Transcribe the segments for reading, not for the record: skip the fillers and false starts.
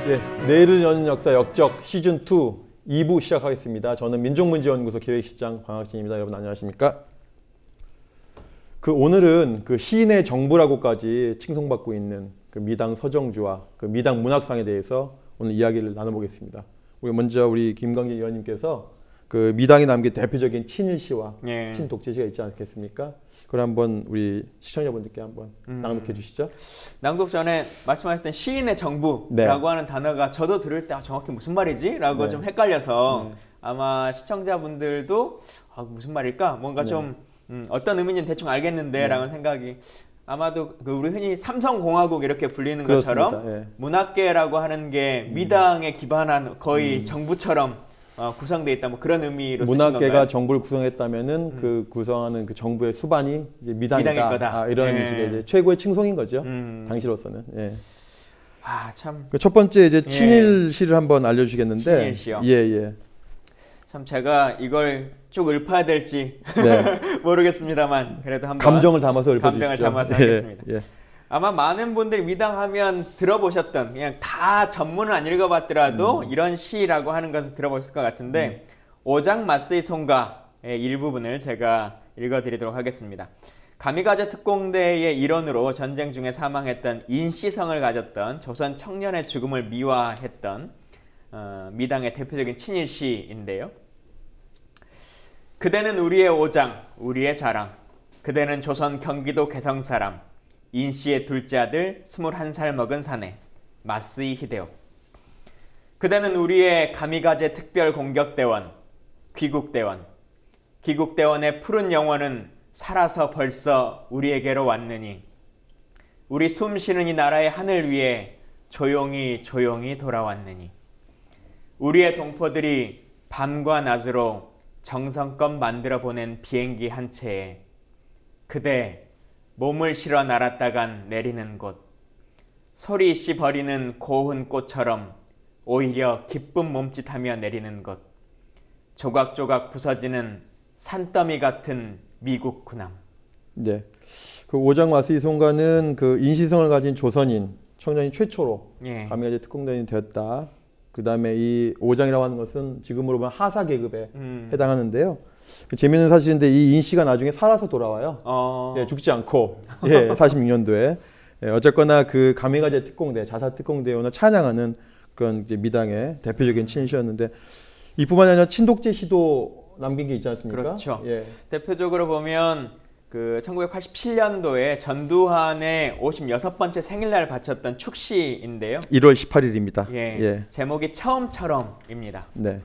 예, 내일을 여는 역사 역적 시즌2 2부 시작하겠습니다. 저는 민족문제연구소 기획실장 광학진입니다. 여러분 안녕하십니까? 오늘은 시인의 정부라고까지 칭송받고 있는 미당 서정주와 미당 문학상에 대해서 오늘 이야기를 나눠보겠습니다. 먼저 우리 김광진 의원님께서 미당이 남긴 대표적인 친일시와 친독재시가 있지 않겠습니까? 그걸 한번 우리 시청자분들께 한번 낭독해 주시죠. 낭독 전에 말씀하셨던 시인의 정부라고 하는 단어가 저도 들을 때 정확히 무슨 말이지? 라고 좀 헷갈려서 아마 시청자분들도 무슨 말일까? 뭔가 좀 어떤 의미인지 대충 알겠는데 라는 생각이 아마도 우리 흔히 삼성공화국 이렇게 불리는 그렇습니다. 것처럼 문학계라고 하는 게 미당에 기반한 거의 정부처럼 구성되어 있다, 뭐 그런 의미로 쓰신 건가요? 문학계가 정부를 구성했다면은 구성하는 정부의 수반이 이제 미당일 거다. 이런 식의 이제 최고의 칭송인 거죠. 당시로서는. 예. 참. 첫 번째 이제 친일시를 한번 알려주시겠는데. 친일시요. 예. 참 제가 이걸 쭉 읊어야 될지 모르겠습니다만 그래도 한번 감정을 담아서 읊어주시죠. 감정을 담아서 하겠습니다. 아마 많은 분들이 미당하면 들어보셨던, 그냥 다 전문을 안 읽어봤더라도 이런 시라고 하는 것을 들어보셨을 것 같은데 오장 마쓰이 송가의 일부분을 제가 읽어드리도록 하겠습니다. 가미가제 특공대의 일원으로 전쟁 중에 사망했던 인시성을 가졌던 조선 청년의 죽음을 미화했던 미당의 대표적인 친일시인데요. 그대는 우리의 오장, 우리의 자랑. 그대는 조선 경기도 개성 사람. 인씨의 둘째 아들 21살 먹은 사내 마쓰이 히데요. 그대는 우리의 가미가제 특별공격대원 귀국대원. 귀국대원의 푸른 영혼은 살아서 벌써 우리에게로 왔느니 우리 숨쉬는 이 나라의 하늘 위에 조용히 조용히 돌아왔느니 우리의 동포들이 밤과 낮으로 정성껏 만들어 보낸 비행기 한 채에 그대 몸을 실어 날았다간 내리는 곳 소리 씨 버리는 고운 꽃처럼 오히려 기쁜 몸짓하며 내리는 곳 조각조각 부서지는 산더미 같은 미국 군함. 네, 오장 마쓰이 송가는 인시성을 가진 조선인 청년이 최초로 가미가제 특공대원이 되었다. 그 다음에 이 오장이라고 하는 것은 지금으로 보면 하사 계급에 해당하는데요. 재미있는 사실인데 이 인씨가 나중에 살아서 돌아와요. 죽지 않고 46년도에 어쨌거나 가미가제 특공대 자사 특공대원을 찬양하는 그런 이제 미당의 대표적인 친일시였는데 이뿐만 아니라 친독재 시도 남긴 게 있지 않습니까? 그렇죠. 대표적으로 보면 1987년도에 전두환의 56번째 생일날 바쳤던 축시인데요. 1월 18일입니다. 제목이 처음처럼입니다. 네.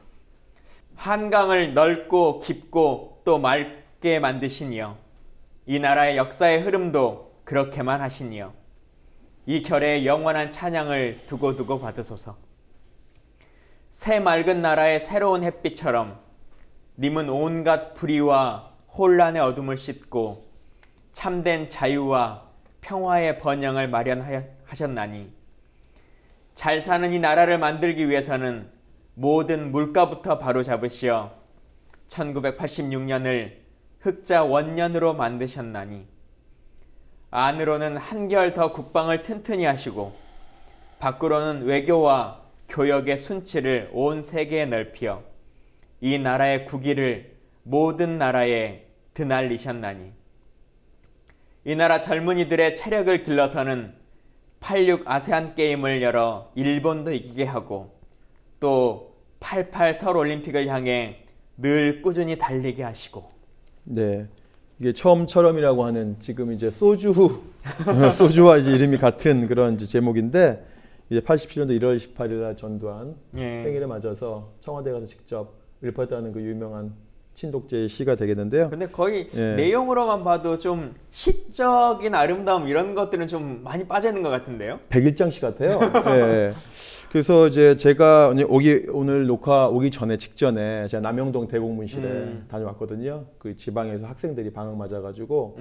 한강을 넓고 깊고 또 맑게 만드시니요. 이 나라의 역사의 흐름도 그렇게만 하시니요. 이 결의 영원한 찬양을 두고두고 받으소서. 새 맑은 나라의 새로운 햇빛처럼 님은 온갖 불의와 혼란의 어둠을 씻고 참된 자유와 평화의 번영을 마련하셨나니 잘 사는 이 나라를 만들기 위해서는 모든 물가부터 바로잡으시어 1986년을 흑자 원년으로 만드셨나니 안으로는 한결 더 국방을 튼튼히 하시고 밖으로는 외교와 교역의 순치를 온 세계에 넓히어 이 나라의 국위를 모든 나라에 드날리셨나니 이 나라 젊은이들의 체력을 길러서는 86 아세안 게임을 열어 일본도 이기게 하고 또 88 서울올림픽을 향해 늘 꾸준히 달리게 하시고. 네, 이게 처음처럼이라고 하는 지금 이제 소주와 이제 이름이 같은 그런 이제 제목인데 이제 87년도 1월 18일 날 전두환 생일에 맞아서 청와대 가서 직접 읊었다는 유명한 친독재 시가 되겠는데요. 근데 거의 내용으로만 봐도 좀 시적인 아름다움 이런 것들은 좀 많이 빠져 있는 것 같은데요. 백일장 시 같아요. 그래서 이제 제가 오늘 녹화 오기 직전에 제가 남영동 대국문실에 다녀왔거든요. 지방에서 학생들이 방학 맞아가지고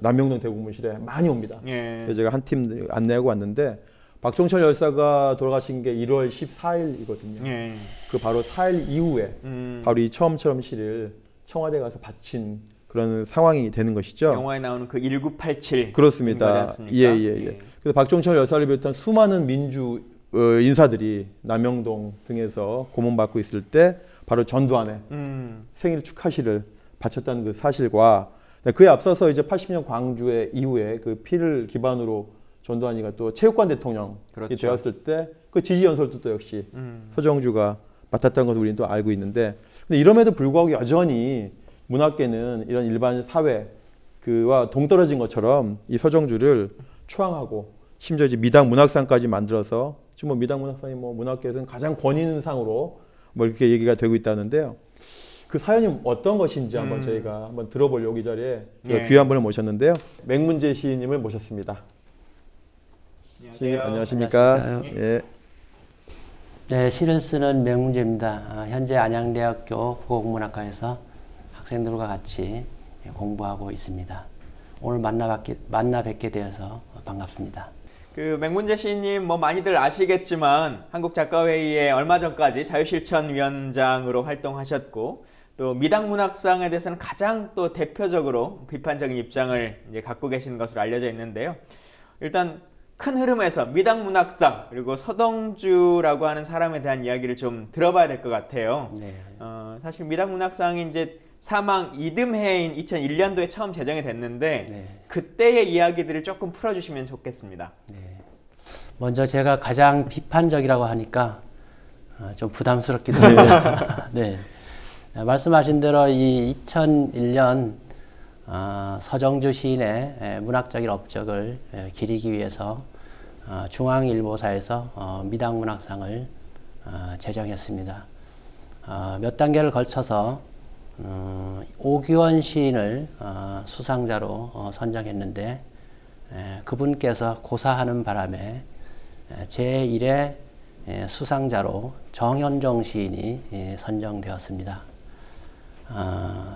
남영동 대국문실에 많이 옵니다. 그래서 제가 한 팀 안내하고 왔는데 박종철 열사가 돌아가신 게 1월 14일이거든요. 바로 4일 이후에 바로 이 처음처럼 시를 청와대 가서 바친 그런 상황이 되는 것이죠. 영화에 나오는 1987 그렇습니다. 그래서 박종철 열사를 비롯한 수많은 민주 인사들이 남영동 등에서 고문받고 있을 때 바로 전두환의 생일 축하시를 바쳤다는 그 사실과 그에 앞서서 이제 80년 광주의 이후에 그 피를 기반으로 전두환이가 또 체육관 대통령이 그렇죠. 되었을 때 그 지지 연설도 또 역시 서정주가 맡았다는 것을 우리는 또 알고 있는데 근데 이럼에도 불구하고 여전히 문학계는 이런 일반 사회 그와 동떨어진 것처럼 이 서정주를 추앙하고 심지어 이제 미당 문학상까지 만들어서 지금 뭐 미당 문학상이 뭐 문학계에서는 가장 권위 있는 상으로 뭐 이렇게 얘기가 되고 있다는데요. 그 사연이 어떤 것인지 한번 저희가 한번 들어보려고 이 자리에 귀한 분을 모셨는데요. 맹문재 시인님을 모셨습니다. 시인 안녕하십니까? 예. 네, 시를 쓰는 맹문재입니다. 현재 안양대학교 국어국문학과에서 학생들과 같이 공부하고 있습니다. 오늘 만나 뵙게 되어서 반갑습니다. 그 맹문재 시인님 뭐 많이들 아시겠지만 한국작가회의에 얼마 전까지 자유실천위원장으로 활동하셨고 또 미당문학상에 대해서는 가장 또 대표적으로 비판적인 입장을 이제 갖고 계신 것으로 알려져 있는데요. 일단 큰 흐름에서 미당문학상 그리고 서정주라고 하는 사람에 대한 이야기를 좀 들어봐야 될 것 같아요. 네. 사실 미당문학상이 이제 사망 이듬해인 2001년도에 처음 제정이 됐는데 네. 그때의 이야기들을 조금 풀어주시면 좋겠습니다. 네. 먼저 제가 가장 비판적이라고 하니까 좀 부담스럽기도 합니다. 네. 말씀하신 대로 이 2001년 서정주 시인의 문학적인 업적을 기리기 위해서 중앙일보사에서 미당문학상을 제정했습니다. 몇 단계를 걸쳐서 오규원 시인을 수상자로 선정했는데 그분께서 고사하는 바람에 제1회 수상자로 정현종 시인이 선정되었습니다.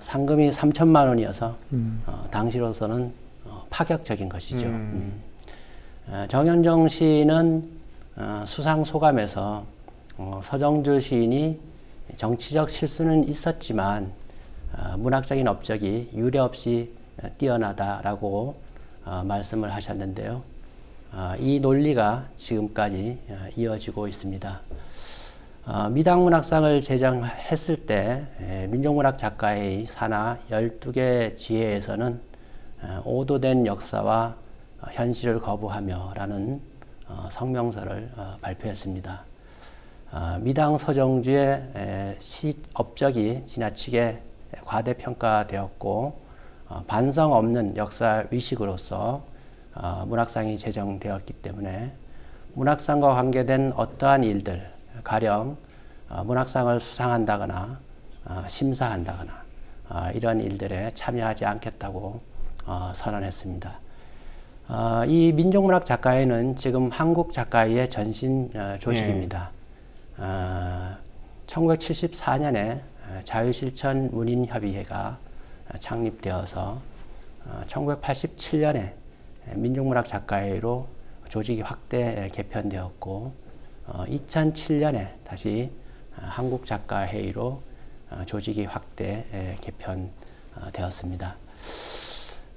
상금이 3천만 원이어서 당시로서는 파격적인 것이죠. 정현종 시인은 수상 소감에서 서정주 시인이 정치적 실수는 있었지만 문학적인 업적이 유례없이 뛰어나다라고 말씀을 하셨는데요. 이 논리가 지금까지 이어지고 있습니다. 미당문학상을 제정했을 때 민족문학작가회의 산하 12개 지회에서는 오도된 역사와 현실을 거부하며 라는 성명서를 발표했습니다. 미당 서정주의 시 업적이 지나치게 과대평가되었고 반성 없는 역사 위식으로서 문학상이 제정되었기 때문에 문학상과 관계된 어떠한 일들 가령 문학상을 수상한다거나 심사한다거나 이런 일들에 참여하지 않겠다고 선언했습니다. 이 민족문학작가회는 지금 한국작가회의 전신 조직입니다. 1974년에 자유실천 문인협의회가 창립되어서 1987년에 민족문학작가회로 조직이 확대 개편되었고 2007년에 다시 한국작가회의로 조직이 확대 개편되었습니다.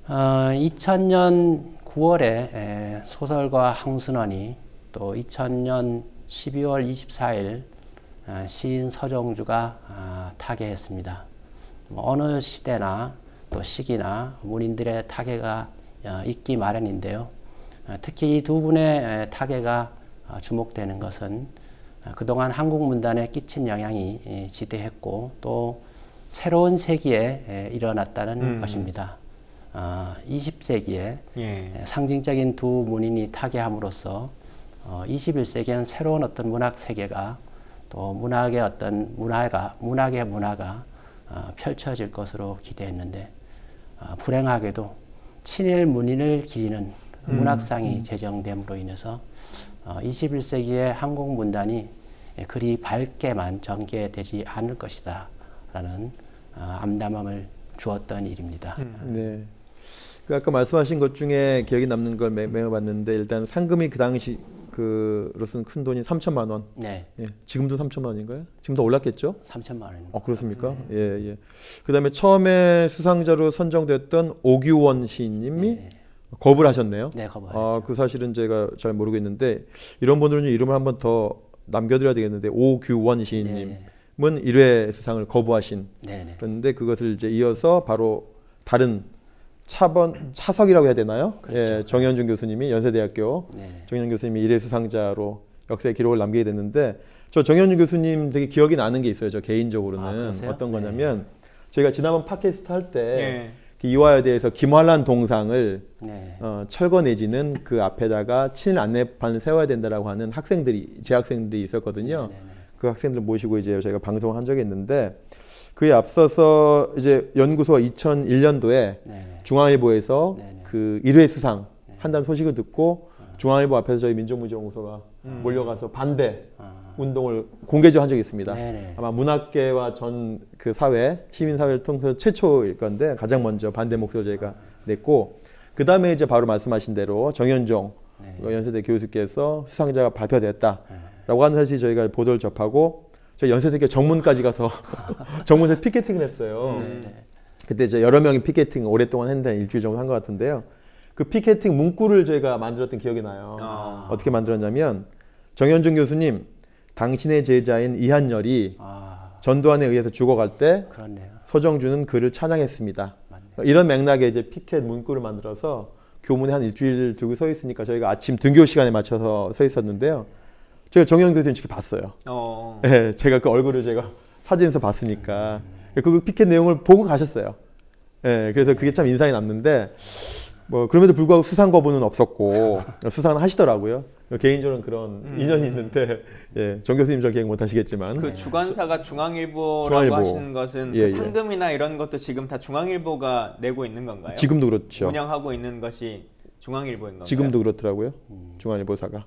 2000년 9월에 소설가 황순원이 또 2000년 12월 24일 시인 서정주가 타계했습니다. 어느 시대나 또 시기나 문인들의 타계가 있기 마련인데요. 특히 이 두 분의 타계가 주목되는 것은 그동안 한국 문단에 끼친 영향이 지대했고 또 새로운 세기에 일어났다는 것입니다. 20세기에 상징적인 두 문인이 타계함으로써 21세기에는 새로운 어떤 문학 세계가 또 문학의 어떤 문학의 문화가 펼쳐질 것으로 기대했는데 불행하게도 친일 문인을 기리는 문학상이 제정됨으로 인해서 21세기의 한국 문단이 그리 밝게만 전개되지 않을 것이다 라는 암담함을 주었던 일입니다. 네. 그 아까 말씀하신 것 중에 기억에 남는 걸 메모봤는데 일단 상금이 그 당시 그로서는 큰 돈이 3천만 원. 네. 예. 지금도 3천만 원인가요? 지금 더 올랐겠죠? 3천만 원입니다. 그렇습니까? 네. 예, 예. 그다음에 처음에 수상자로 선정됐던 오규원 시인님이 거부를 하셨네요. 네, 거부하셨죠. 그 사실은 제가 잘 모르겠는데 이런 분들은 이름을 한번 더 남겨드려야 되겠는데 오규원 시인님은 1회 수상을 거부하신. 네네. 그런데 그것을 이제 이어서 바로 다른 차석이라고 해야 되나요? 그렇죠. 예, 정현준 교수님이 연세대학교 정현준 교수님이 1회 수상자로 역사의 기록을 남기게 됐는데 저 정현준 교수님 되게 기억이 나는 게 있어요. 저 개인적으로는 어떤 거냐면 저희가 지난번 팟캐스트 할 때 이화여대에서 김환란 동상을 철거 내지는 그 앞에다가 친일 안내판을 세워야 된다라고 하는 재학생들이 있었거든요. 그 학생들 모시고 이제 저희가 방송을 한 적이 있는데 그에 앞서서 이제 연구소가 2001년도에 중앙일보에서 그 1회 수상 한다는 소식을 듣고 중앙일보 앞에서 저희 민족문제연구소가 몰려가서 반대 운동을 공개적으로 한 적이 있습니다. 아마 문학계와 전 그 사회, 시민사회를 통해서 최초일 건데 가장 먼저 반대 목소리를 저희가 냈고 그 다음에 이제 바로 말씀하신 대로 정현종 연세대 교수께서 수상자가 발표됐다라고 하는 사실 저희가 보도를 접하고 저희 연세대교 정문까지 가서 정문에서 피켓팅을 했어요. 그때 이제 여러 명이 피켓팅 오랫동안 했는데 일주일 정도 한 것 같은데요. 그 피켓팅 문구를 저희가 만들었던 기억이 나요. 어떻게 만들었냐면 정현종 교수님, 당신의 제자인 이한열이 전두환에 의해서 죽어갈 때 서정주는 그를 찬양했습니다. 이런 맥락의 이제 피켓 문구를 만들어서 교문에 한 일주일 들고 서 있으니까 저희가 아침 등교 시간에 맞춰서 서 있었는데요. 제가 정현 교수님 직접 봤어요. 네, 제가 그 얼굴을 제가 사진에서 봤으니까 그 피켓 내용을 보고 가셨어요. 네, 그래서 그게 참 인상이 남는데 뭐 그럼에도 불구하고 수상 거부는 없었고 수상을 하시더라고요. 개인적으로는 그런 인연이 있는데 정 교수님 저 기억 못 하시겠지만 그 주관사가 중앙일보라고 하시는 것은 그 상금이나 이런 것도 지금 다 중앙일보가 내고 있는 건가요? 지금도 그렇죠. 운영하고 있는 것이 중앙일보인 건가요? 지금도 그렇더라고요. 중앙일보사가.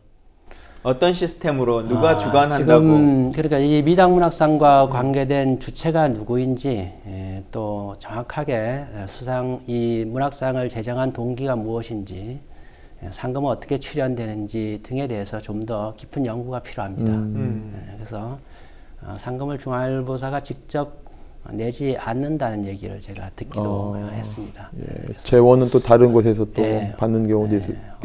어떤 시스템으로 누가 주관한다고? 지금 그러니까 이 미당문학상과 관계된 주체가 누구인지 또 정확하게 이 문학상을 제정한 동기가 무엇인지 상금은 어떻게 출연되는지 등에 대해서 좀 더 깊은 연구가 필요합니다. 그래서 상금을 중앙일보사가 직접 내지 않는다는 얘기를 제가 듣기도 했습니다. 재원은 또 다른 곳에서 또 받는 경우도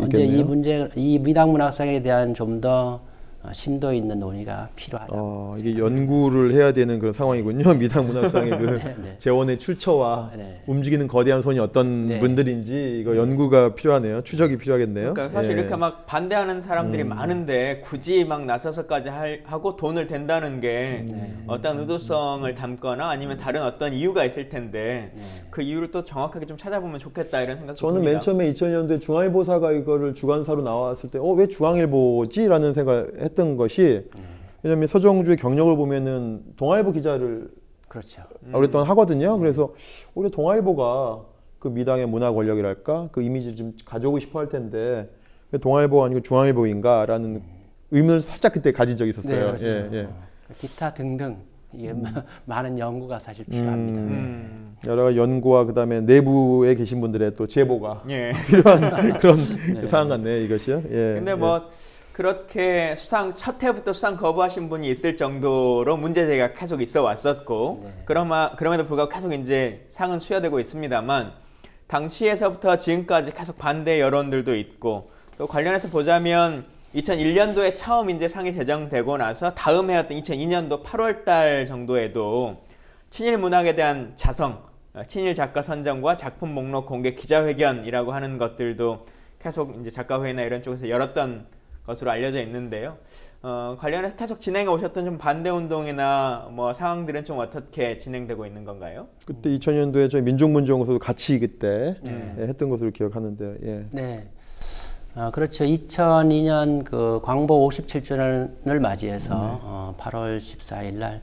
있겠네요. 언제 이 미당문학상에 대한 좀 더 심도 있는 논의가 필요하다. 이게 연구를 해야 되는 그런 상황이군요. 미당문학상의 그 재원의 출처와 움직이는 거대한 손이 어떤 분들인지 이거 연구가 필요하네요. 추적이 필요하겠네요. 그러니까 사실 이렇게 막 반대하는 사람들이 많은데 굳이 막 나서서까지 하고 돈을 댄다는 게 어떤 의도성을 담거나 아니면 다른 어떤 이유가 있을 텐데 그 이유를 또 정확하게 좀 찾아보면 좋겠다 이런 생각이 듭니다. 저는 맨 처음에 2000년도에 중앙일보사가 이거를 주관사로 나왔을 때 왜 중앙일보지? 라는 생각을 했던 것이 왜냐면 서정주의 경력을 보면은 동아일보 기자를 오랫동안 하거든요. 그래서 오히려 동아일보가 그 미당의 문화 권력이랄까 그 이미지를 좀 가져오고 싶어 할 텐데 왜 동아일보가 아니고 중앙일보인가라는 의문을 살짝 그때 가진 적이 있었어요. 기타 등등 이게 많은 연구가 사실 필요합니다. 여러 가지 연구와 그다음에 내부에 계신 분들의 또 제보가 필요한 그런 상황 같네요. 이것이요. 근데 뭐 그렇게 첫 해부터 수상 거부하신 분이 있을 정도로 문제제기가 계속 있어 왔었고 그럼에도 불구하고 계속 이제 상은 수여되고 있습니다만 당시에서부터 지금까지 계속 반대 여론들도 있고 또 관련해서 보자면 2001년도에 처음 이제 상이 제정되고 나서 다음 해였던 2002년도 8월달 정도에도 친일 문학에 대한 자성, 친일 작가 선정과 작품 목록 공개 기자회견이라고 하는 것들도 계속 이제 작가회의나 이런 쪽에서 열었던 것으로 알려져 있는데요. 관련해서 계속 진행해 오셨던 좀 반대 운동이나 뭐 상황들은 좀 어떻게 진행되고 있는 건가요? 그때 2000년도에 저희 민족문제연구소도 같이 그때 했던 것으로 기억하는데요. 그렇죠. 2002년 그 광복 57주년을 맞이해서 8월 14일 날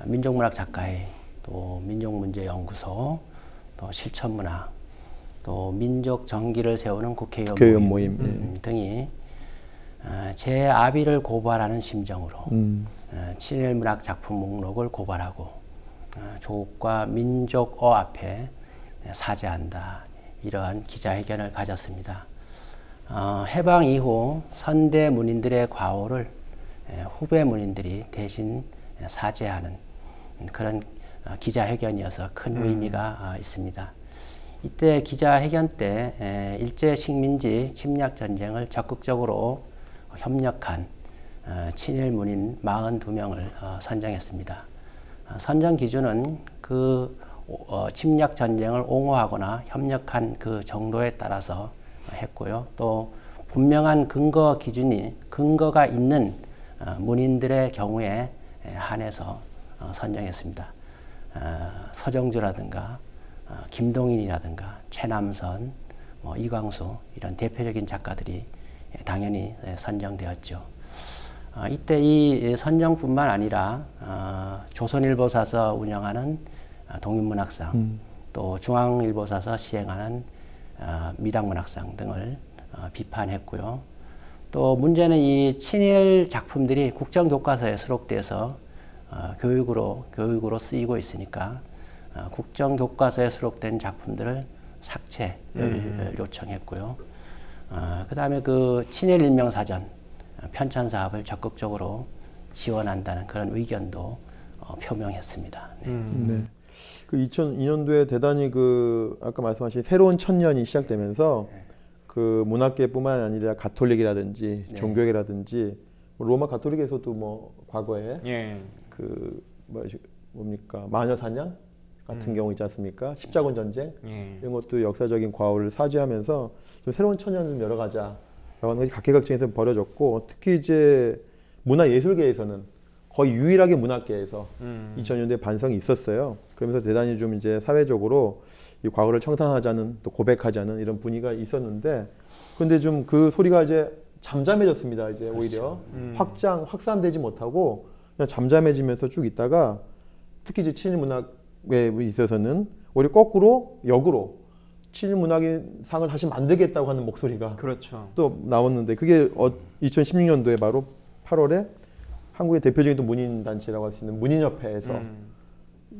민족문학 작가회, 또 민족문제연구소, 또 실천문학, 또 민족 정기를 세우는 국회의원 모임 등이 제 아비를 고발하는 심정으로 친일문학 작품 목록을 고발하고 조국과 민족어 앞에 사죄한다. 이러한 기자회견을 가졌습니다. 해방 이후 선대 문인들의 과오를 후배 문인들이 대신 사죄하는 그런 기자회견이어서 큰 의미가 있습니다. 이때 기자회견 때 일제 식민지 침략 전쟁을 적극적으로 협력한 친일 문인 42명을 선정했습니다. 선정 기준은 그 침략 전쟁을 옹호하거나 협력한 그 정도에 따라서 했고요. 또 분명한 근거가 있는 문인들의 경우에 한해서 선정했습니다. 서정주라든가 김동인이라든가 최남선, 이광수 이런 대표적인 작가들이 당연히 선정되었죠. 이때 이 선정뿐만 아니라 조선일보사서 운영하는 동인문학상, 또 중앙일보사서 시행하는 미당문학상 등을 비판했고요. 또 문제는 이 친일 작품들이 국정교과서에 수록돼서 교육으로 쓰이고 있으니까 국정교과서에 수록된 작품들을 삭제를 요청했고요. 그 다음에 그 친일 일명사전 편찬 사업을 적극적으로 지원한다는 그런 의견도 표명했습니다. 네. 그 2002년도에 대단히 그 아까 말씀하신 새로운 천년이 시작되면서 그 문학계뿐만 아니라 가톨릭이라든지 네. 종교계라든지 로마 가톨릭에서도 뭐 과거에 예. 그 뭡니까 마녀 사냥 같은 경우 있지 않습니까? 십자군 전쟁 이런 것도 역사적인 과오를 사죄하면서 좀 새로운 천년을 좀 열어가자라고 하는 것이 각계각층에서 벌어졌고 특히 이제 문화예술계에서는 거의 유일하게 문학계에서 2000년대 반성이 있었어요. 그러면서 대단히 좀 이제 사회적으로 이 과거를 청산하자는 또 고백하자는 이런 분위기가 있었는데 근데 좀 그 소리가 이제 잠잠해졌습니다. 이제 그렇죠. 오히려 확산되지 못하고 그냥 잠잠해지면서 쭉 있다가 특히 이제 친일 문학에 있어서는 오히려 거꾸로 역으로 친일 문학인 상을 다시 만들겠다고 하는 목소리가 그렇죠. 또 나왔는데 그게 2016년도에 바로 8월에 한국의 대표적인 또 문인 단체라고 할 수 있는 문인협회에서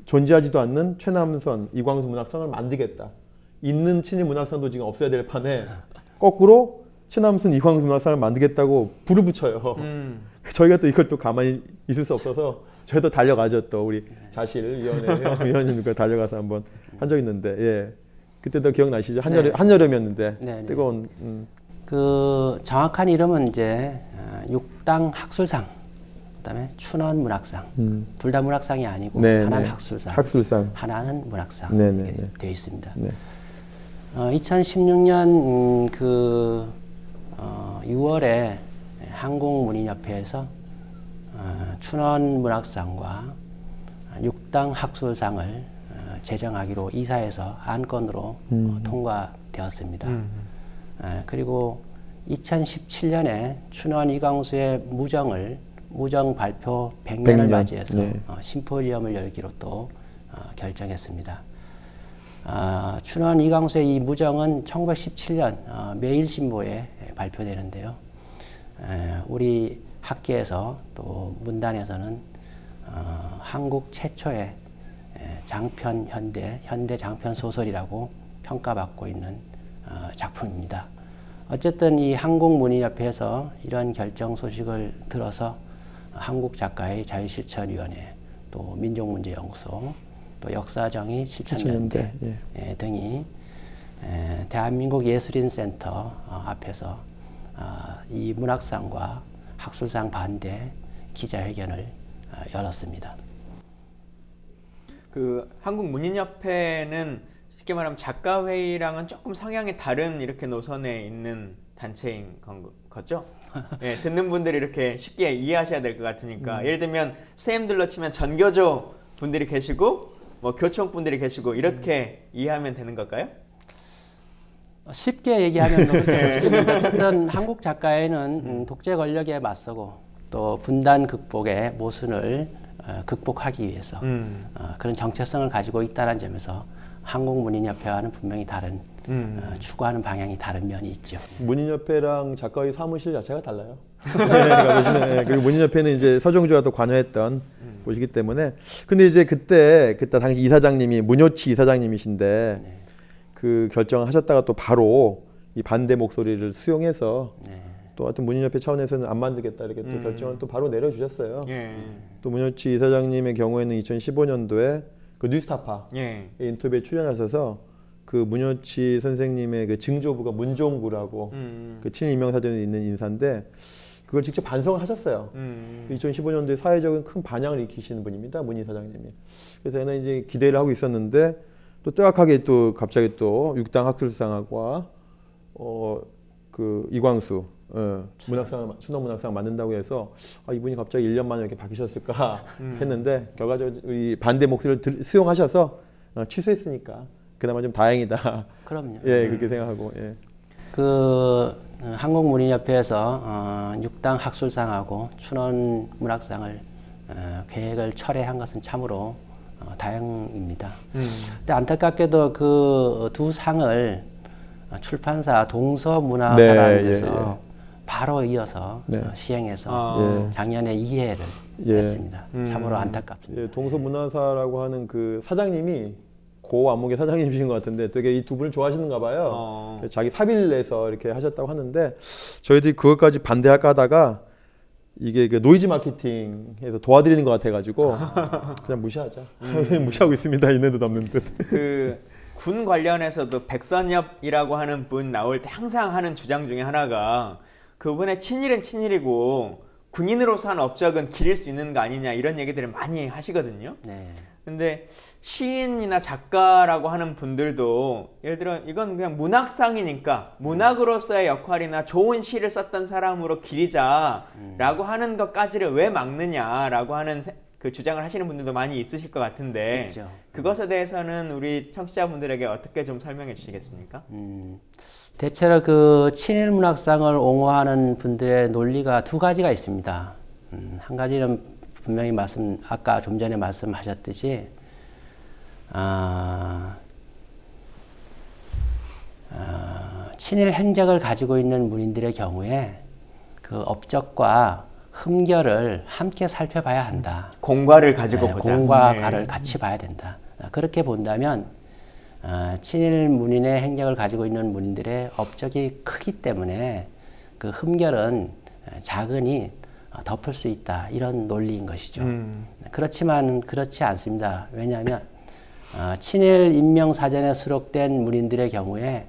존재하지도 않는 최남선, 이광수 문학상을 만들겠다. 있는 친일 문학상도 지금 없어야 될 판에 거꾸로 최남선, 이광수 문학상을 만들겠다고 불을 붙여요. 저희가 또 이걸 또 가만히 있을 수 없어서 저희도 달려가죠. 또 우리 자실위원회 위원님과 달려가서 한번 한 적 있는데 예. 그때도 기억나시죠? 한여름이었는데 네네. 뜨거운 그 정확한 이름은 이제 육당 학술상, 그다음에 춘원 문학상. 둘 다 문학상이 아니고 네, 하나는 네. 학술상, 하나는 문학상 네, 이렇게 네, 네. 되어 있습니다. 네. 2016년 6월에 한국문인협회에서 춘원 문학상과 육당 학술상을 제정하기로 이사해서 안건으로 통과되었습니다. 그리고 2017년에 춘원 이광수의 무정 발표 100년을 맞이해서 네. 심포지엄을 열기로 또 결정했습니다. 춘원 이광수의 이 무정은 1917년 매일신보에 발표되는데요. 우리 학계에서 또 문단에서는 한국 최초의 장편 현대 장편 소설이라고 평가받고 있는 작품입니다. 어쨌든 이 한국문인협회에서 이런 결정 소식을 들어서 한국작가의 자유실천위원회, 또 민족문제연구소, 또 역사정의 실천연대 등이 대한민국 예술인센터 앞에서 이 문학상과 학술상 반대 기자회견을 열었습니다. 그 한국문인협회는 쉽게 말하면 작가회의랑은 조금 성향이 다른 이렇게 노선에 있는 단체인 거죠? 예, 듣는 분들이 이렇게 쉽게 이해하셔야 될 것 같으니까 예를 들면 선생님들로 치면 전교조 분들이 계시고 뭐 교총 분들이 계시고 이렇게 이해하면 되는 걸까요? 쉽게 얘기하면 그렇게 볼 수 있는데 어쨌든 한국 작가회는 독재 권력에 맞서고 또 분단 극복의 모순을 극복하기 위해서 그런 정체성을 가지고 있다는 점에서 한국문인협회와는 분명히 다른 추구하는 방향이 다른 면이 있죠. 문인협회랑 작가의 사무실 자체가 달라요. 네, 그리고 문인협회는 이제 서정주가 또 관여했던 곳이기 때문에 근데 이제 그때 당시 이사장님이 문효치 이사장님이신데 네. 그 결정을 하셨다가 또 바로 이 반대 목소리를 수용해서 네. 또 하여튼 문인협회 차원에서는 안 만들겠다 이렇게 또 결정을 또 바로 내려주셨어요. 예. 또 문효치 이사장님의 경우에는 2015년도에 그 뉴스타파 인터뷰에 출연하셔서 그 문효치 선생님의 그 증조부가 문종구라고 그 친일 인명사전에 있는 인사인데 그걸 직접 반성을 하셨어요. 2015년도에 사회적인 큰 반향을 일으키시는 분입니다. 문희 사장님이. 그래서 저는 이제 기대를 하고 있었는데 또 뜨악하게 또 갑자기 또 육당 학술상학과 그 이광수 문학상 추노문학상 만든다고 해서 이분이 갑자기 1년 만에 이렇게 바뀌셨을까 했는데 결과적으로 이 반대 목소리를 수용하셔서 취소했으니까 그나마 좀 다행이다. 그럼요. 예, 그렇게 생각하고. 예. 그 한국문인협회에서 육당 학술상하고 춘원문학상을 계획을 철회한 것은 참으로 다행입니다. 근데 안타깝게도 그 두 상을 출판사 동서문화사라는 데서 바로 이어서 시행해서 작년에 2회를 했습니다. 참으로 안타깝습니다. 예, 동서문화사라고 하는 그 사장님이 고 안목의 사장님이신 것 같은데 되게 이 두 분을 좋아하시는가 봐요. 자기 사비를 내서 이렇게 하셨다고 하는데 저희들이 그것까지 반대할까 하다가 이게 그 노이즈 마케팅에서 도와드리는 것 같아가지고 그냥 무시하자. 무시하고 있습니다. 있는데도 없는 듯. 그 군 관련해서도 백선엽이라고 하는 분 나올 때 항상 하는 주장 중에 하나가 그분의 친일은 친일이고 군인으로서 한 업적은 기릴 수 있는 거 아니냐 이런 얘기들을 많이 하시거든요. 네. 근데 시인이나 작가라고 하는 분들도 예를 들어 이건 그냥 문학상이니까 문학으로서의 역할이나 좋은 시를 썼던 사람으로 기리자라고 하는 것까지를 왜 막느냐라고 하는 그 주장을 하시는 분들도 많이 있으실 것 같은데 있죠. 그것에 대해서는 우리 청취자분들에게 어떻게 좀 설명해 주시겠습니까? 대체로 그 친일 문학상을 옹호하는 분들의 논리가 두 가지가 있습니다. 한 가지는 분명히 아까 좀 전에 말씀하셨듯이 친일 행적을 가지고 있는 문인들의 경우에 그 업적과 흠결을 함께 살펴봐야 한다. 공과를 가지고 보자. 공과 가를 같이 봐야 된다. 그렇게 본다면 친일 문인의 행적을 가지고 있는 문인들의 업적이 크기 때문에 그 흠결은 작으니 덮을 수 있다. 이런 논리인 것이죠. 그렇지만 그렇지 않습니다. 왜냐하면 친일 인명사전에 수록된 문인들의 경우에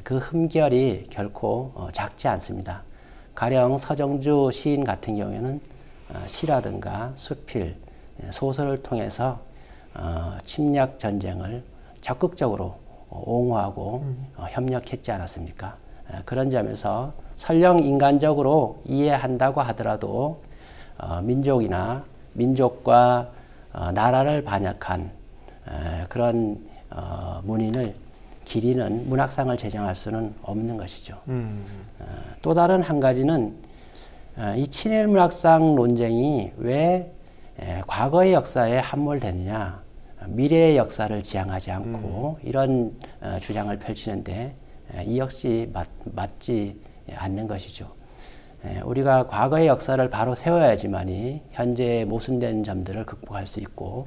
그 흠결이 결코 작지 않습니다. 가령 서정주 시인 같은 경우에는 시라든가 수필, 소설을 통해서 침략 전쟁을 적극적으로 옹호하고 협력했지 않았습니까? 그런 점에서 설령 인간적으로 이해한다고 하더라도 민족이나 민족과 나라를 반역한 그런 문인을 기리는 문학상을 제정할 수는 없는 것이죠. 또 다른 한 가지는 이 친일 문학상 논쟁이 왜 과거의 역사에 함몰되느냐, 미래의 역사를 지향하지 않고 이런 주장을 펼치는데 이 역시 맞지 않는 것이죠. 우리가 과거의 역사를 바로 세워야지만이 현재의 모순된 점들을 극복할 수 있고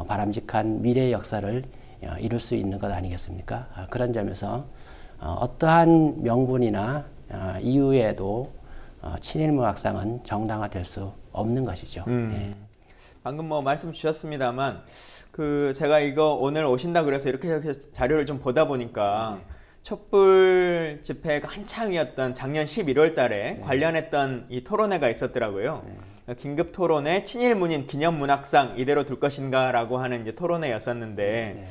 바람직한 미래의 역사를 이룰 수 있는 것 아니겠습니까? 그런 점에서 어떠한 명분이나 이유에도 친일문학상은 정당화될 수 없는 것이죠. 예. 방금 뭐 말씀 주셨습니다만 그 제가 이거 오늘 오신다 그래서 이렇게 자료를 좀 보다 보니까 촛불 집회가 한창이었던 작년 11월 달에 관련했던 이 토론회가 있었더라고요. 긴급 토론회 친일 문인 기념 문학상 이대로 둘 것인가라고 하는 이제 토론회였었는데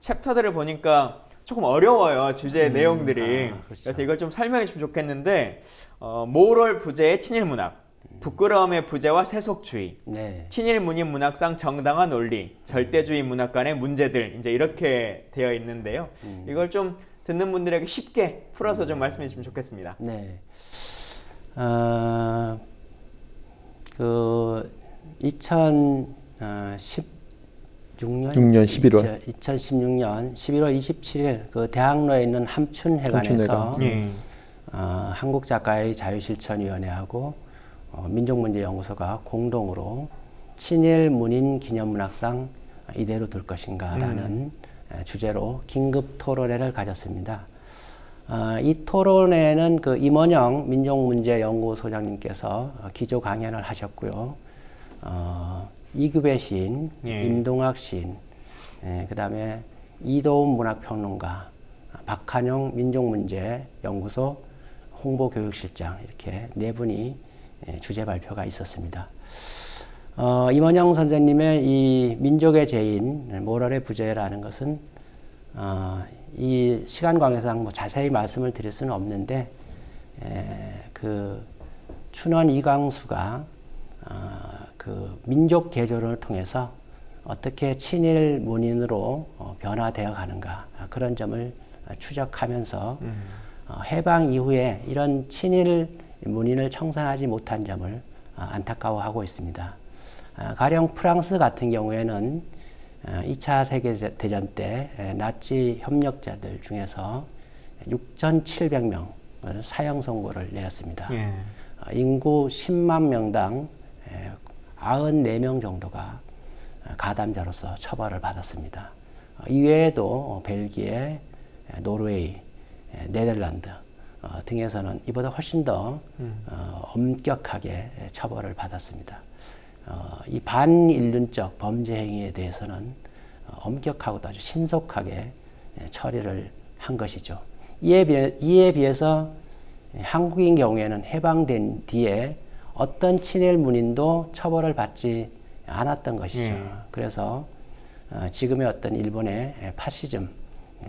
챕터들을 보니까 조금 어려워요. 주제 내용들이. 그렇죠. 그래서 이걸 좀 설명해 주면 좋겠는데 모럴 부재의 친일 문학, 부끄러움의 부재와 세속주의, 친일 문인 문학상 정당화 논리, 절대주의 문학 간의 문제들 이제 이렇게 되어 있는데요. 이걸 좀 듣는 분들에게 쉽게 풀어서 좀 말씀해 주시면 좋겠습니다. 네. 그 2016년 11월 27일 그 대학로에 있는 함춘회관에서 한국작가의 자유실천위원회하고 민족문제연구소가 공동으로 친일 문인 기념문학상 이대로 둘 것인가라는 주제로 긴급 토론회를 가졌습니다. 이 토론회는 그 임원영 민족문제연구소장님께서 기조 강연을 하셨고요. 이규배 시인, 임동학 시인, 그 다음에 이도훈 문학평론가, 박한용 민족문제연구소 홍보교육실장 이렇게 네 분이 주제 발표가 있었습니다. 임원영 선생님의 이 민족의 죄인 모럴의 부재라는 것은 이 시간 관계상 뭐 자세히 말씀을 드릴 수는 없는데 그 춘원 이광수가 그 민족 개조론을 통해서 어떻게 친일 문인으로 변화되어 가는가 그런 점을 추적하면서 해방 이후에 이런 친일 문인을 청산하지 못한 점을 안타까워하고 있습니다. 가령 프랑스 같은 경우에는 2차 세계대전 때 나치 협력자들 중에서 6,700명 사형 선고를 내렸습니다. 인구 10만 명당 94명 정도가 가담자로서 처벌을 받았습니다. 이외에도 벨기에, 노르웨이, 네덜란드 등에서는 이보다 훨씬 더 엄격하게 처벌을 받았습니다. 이 반인륜적 범죄 행위에 대해서는 엄격하고도 아주 신속하게 처리를 한 것이죠. 이에 비해서 한국인 경우에는 해방된 뒤에 어떤 친일 문인도 처벌을 받지 않았던 것이죠. 그래서 지금의 어떤 일본의 파시즘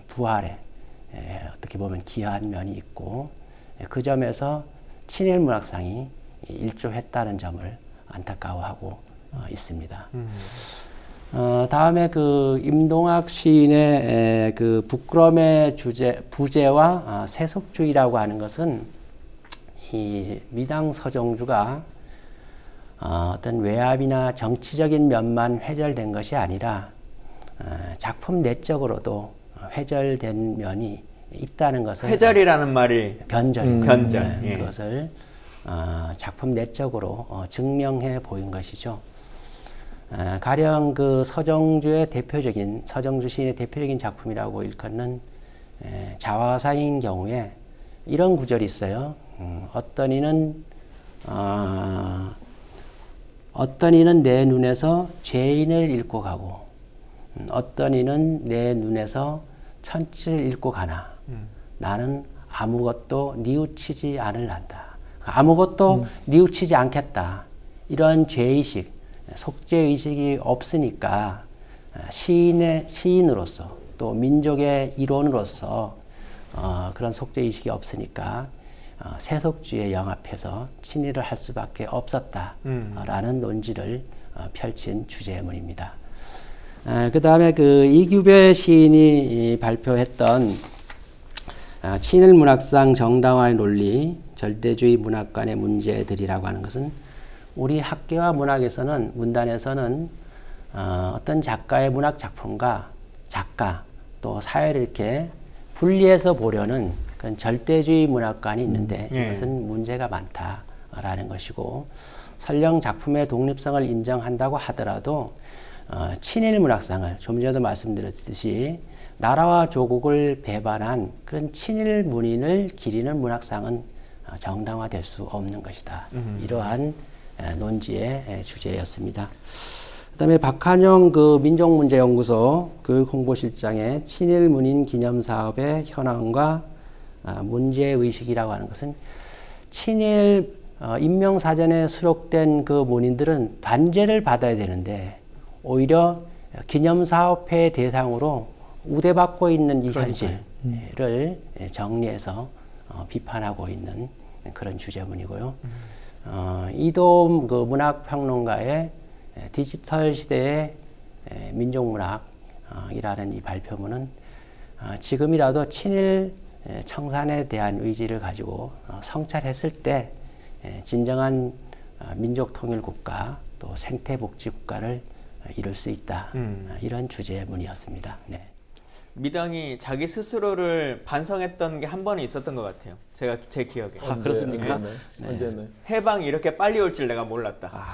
부활에 어떻게 보면 기여한 면이 있고 그 점에서 친일 문학상이 일조했다는 점을 안타까워하고 있습니다. 다음에 그 임동학 시인의 그 부끄럼의 부재와 세속주의라고 하는 것은 이 미당 서정주가 어떤 외압이나 정치적인 면만 회절된 것이 아니라 작품 내적으로도 회절된 면이 있다는 것을 회절이라는 말이 변절 그것을 작품 내적으로 증명해 보인 것이죠. 가령 그 서정주 시인의 대표적인 작품이라고 일컫는 자화상인 경우에 이런 구절이 있어요. 어떤 이는 내 눈에서 죄인을 읽고 가고 어떤 이는 내 눈에서 천치를 읽고 가나 나는 아무것도 뉘우치지 않을란다. 아무것도 뉘우치지 않겠다. 이런 죄의식, 속죄의식이 없으니까 시인으로서 또 민족의 일원으로서 그런 속죄의식이 없으니까 세속주의에 영합해서 친일을 할 수밖에 없었다라는 논지를 펼친 주제문입니다. 그 다음에 그 이규배 시인이 발표했던 친일 문학상 정당화의 논리, 절대주의 문학관의 문제들이라고 하는 것은 우리 학계와 문학에서는 문단에서는 어떤 작가의 문학 작품과 작가 또 사회를 이렇게 분리해서 보려는 그런 절대주의 문학관이 있는데 이것은 문제가 많다라는 것이고 설령 작품의 독립성을 인정한다고 하더라도 친일 문학상을 좀 전에도 말씀드렸듯이 나라와 조국을 배반한 그런 친일 문인을 기리는 문학상은 정당화될 수 없는 것이다. 이러한 논지의 주제였습니다. 그다음에 박한용 그 민족문제연구소 교육홍보실장의 친일 문인 기념사업의 현황과 문제의식이라고 하는 것은 친일 인명사전에 수록된 그 문인들은 단죄를 받아야 되는데 오히려 기념사업회 대상으로 우대받고 있는 이 현실을 정리해서 비판하고 있는 그런 주제문이고요. 이도움 그 문학평론가의 디지털 시대의 민족문학이라는 이 발표문은 지금이라도 친일 청산에 대한 의지를 가지고 성찰했을 때 진정한 민족통일국가 또 생태복지국가를 이룰 수 있다. 이런 주제문이었습니다. 네. 미당이 자기 스스로를 반성했던 게 한 번이 있었던 것 같아요. 제 기억에. 그렇습니까? 언제네. 해방이 이렇게 빨리 올 줄 내가 몰랐다.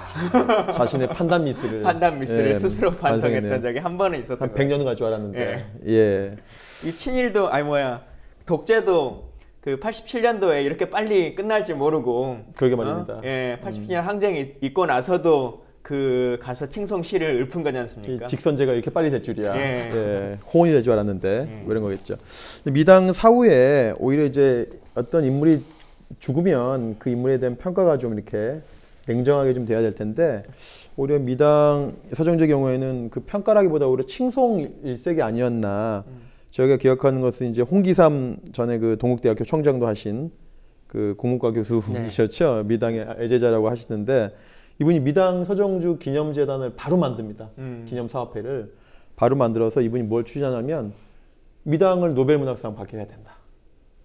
자신의 판단 미스를 스스로 반성했던 적이 한 번은 있었던 것 같아요. 100년 갈 줄 알았는데. 이 친일도 독재도 그 87년도에 이렇게 빨리 끝날지 모르고 그러게 말입니다. 87년 항쟁이 있고 나서도 그 가서 칭송시를 읊은 거지 않습니까? 직선제가 이렇게 빨리 될 줄이야. 예. 예, 호응이 될 줄 알았는데 뭐 이런 거겠죠. 미당 사후에 오히려 이제 어떤 인물이 죽으면 그 인물에 대한 평가가 좀 이렇게 냉정하게 좀 돼야 될 텐데 오히려 미당 서정주의 경우에는 그 평가라기보다 오히려 칭송 일색이 아니었나. 저희가 기억하는 것은 이제 홍기삼 전에 그 동국대학교 총장도 하신 그 국문과 교수이셨죠. 네. 미당의 애제자라고 하시는데 이분이 미당 서정주 기념재단을 바로 만듭니다. 기념사업회를 바로 만들어서 이분이 뭘 추진하냐면 미당을 노벨문학상 받게 해야 된다.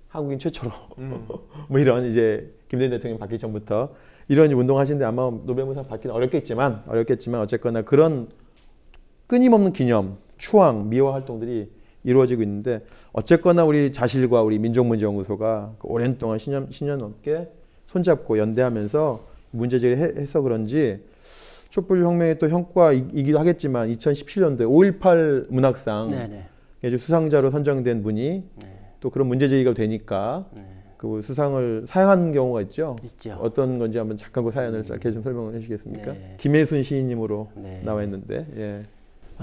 한국인 최초로. 뭐 이런 이제 김대중 대통령 받기 전부터 이런 운동하시는데 아마 노벨문학상 받기는 어렵겠지만 어쨌거나 그런 끊임없는 기념, 추앙, 미화 활동들이 이루어지고 있는데 어쨌거나 우리 자실과 우리 민족문제연구소가 오랜 동안 10년 넘게 손잡고 연대하면서 문제 제기해서 그런지 촛불혁명의 또 형과이기도 하겠지만 2017년도에 5.18 문학상 수상자로 선정된 분이 또 그런 문제 제기가 되니까 그 수상을 사양한 경우가 있죠. 어떤 건지 한번 잠깐 그 사연을 짧게 좀 설명을 해주시겠습니까? 김혜순 시인님으로 나와 있는데. 예.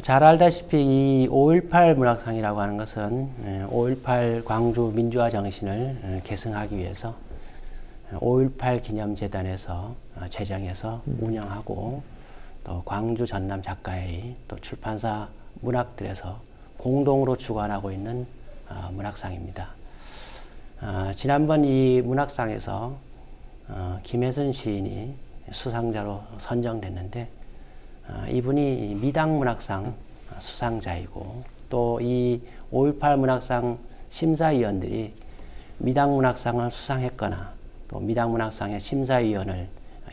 잘 알다시피 이 5.18 문학상이라고 하는 것은 5.18 광주 민주화 정신을 계승하기 위해서 5.18 기념재단에서 제정해서 운영하고 또 광주 전남 작가회의 또 출판사 문학들에서 공동으로 주관하고 있는 문학상입니다. 지난번 이 문학상에서 김혜순 시인이 수상자로 선정됐는데 이분이 미당 문학상 수상자이고 또 이 5.18 문학상 심사위원들이 미당 문학상을 수상했거나 또 미당 문학상의 심사위원을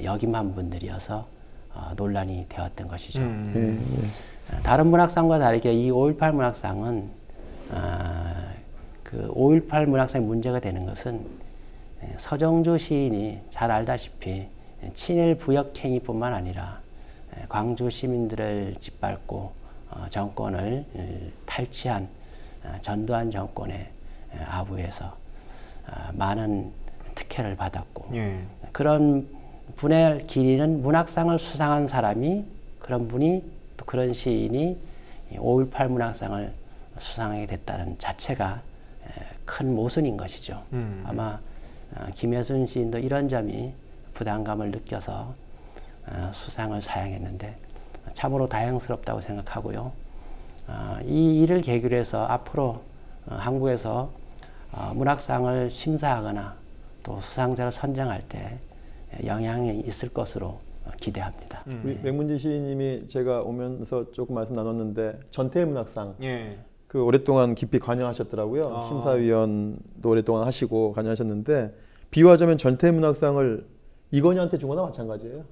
역임한 분들이어서 논란이 되었던 것이죠. 다른 문학상과 다르게 이 5.18 문학상은 그 5.18 문학상의 문제가 되는 것은 서정주 시인이 잘 알다시피 친일 부역행위뿐만 아니라 광주 시민들을 짓밟고 정권을 탈취한 전두환 정권의 아부에서 많은 특혜를 받았고 그런 분의 길이는 문학상을 수상한 사람이 그런 분이 또 그런 시인이 5.18 문학상을 수상하게 됐다는 자체가 큰 모순인 것이죠. 아마 김혜순 시인도 이런 점이 부담감을 느껴서 수상을 사양했는데 참으로 다행스럽다고 생각하고요. 이 일을 계기로 해서 앞으로 한국에서 문학상을 심사하거나 또 수상자를 선정할 때 영향이 있을 것으로 기대합니다. 우리 맥문지 시인님이 제가 오면서 조금 말씀 나눴는데 전태일 문학상 그 오랫동안 깊이 관여하셨더라고요. 심사위원도 오랫동안 하시고 관여하셨는데 비유하자면 전태일 문학상을 이건희한테 준 거나 마찬가지예요.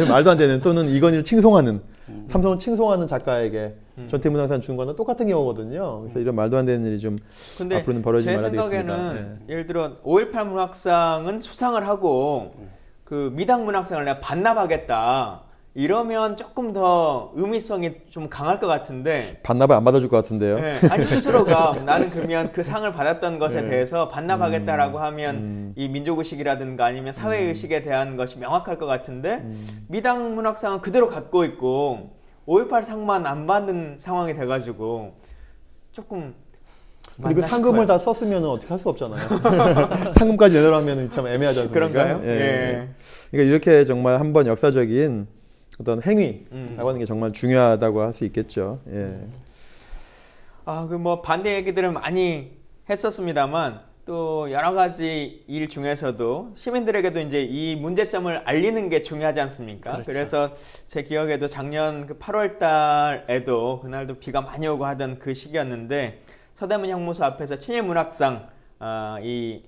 말도 안 되는 또는 이건희를 칭송하는 삼성을 칭송하는 작가에게 전태일 문학상 준 거나 똑같은 경우거든요. 그래서 이런 말도 안 되는 일이 좀 앞으로는 벌어지지 말아야 되겠습니다. 제 생각에는 예를 들어 5.18 문학상은 수상을 하고 그 미당 문학상을 내가 반납하겠다. 이러면 조금 더 의미성이 좀 강할 것 같은데 반납을 안 받아줄 것 같은데요. 아니 스스로가 나는 그러면 그 상을 받았던 것에 대해서 반납하겠다라고 하면 이 민족의식이라든가 아니면 사회의식에 대한 것이 명확할 것 같은데 미당 문학상은 그대로 갖고 있고 5.18 상만 안 받는 상황이 돼가지고 조금 그리고 상금을 다 썼으면 어떻게 할 수 없잖아요. 상금까지 내놓으면 참 애매하지 않습니까? 그런가요? 그러니까 이렇게 정말 한번 역사적인 어떤 행위라고 하는 게 정말 중요하다고 할 수 있겠죠. 그 뭐 반대 얘기들을 많이 했었습니다만 또 여러 가지 일 중에서도 시민들에게도 이제 이 문제점을 알리는 게 중요하지 않습니까? 그렇죠. 그래서 제 기억에도 작년 그 8월 달에도 그날도 비가 많이 오고 하던 그 시기였는데 서대문 형무소 앞에서 친일 문학상 이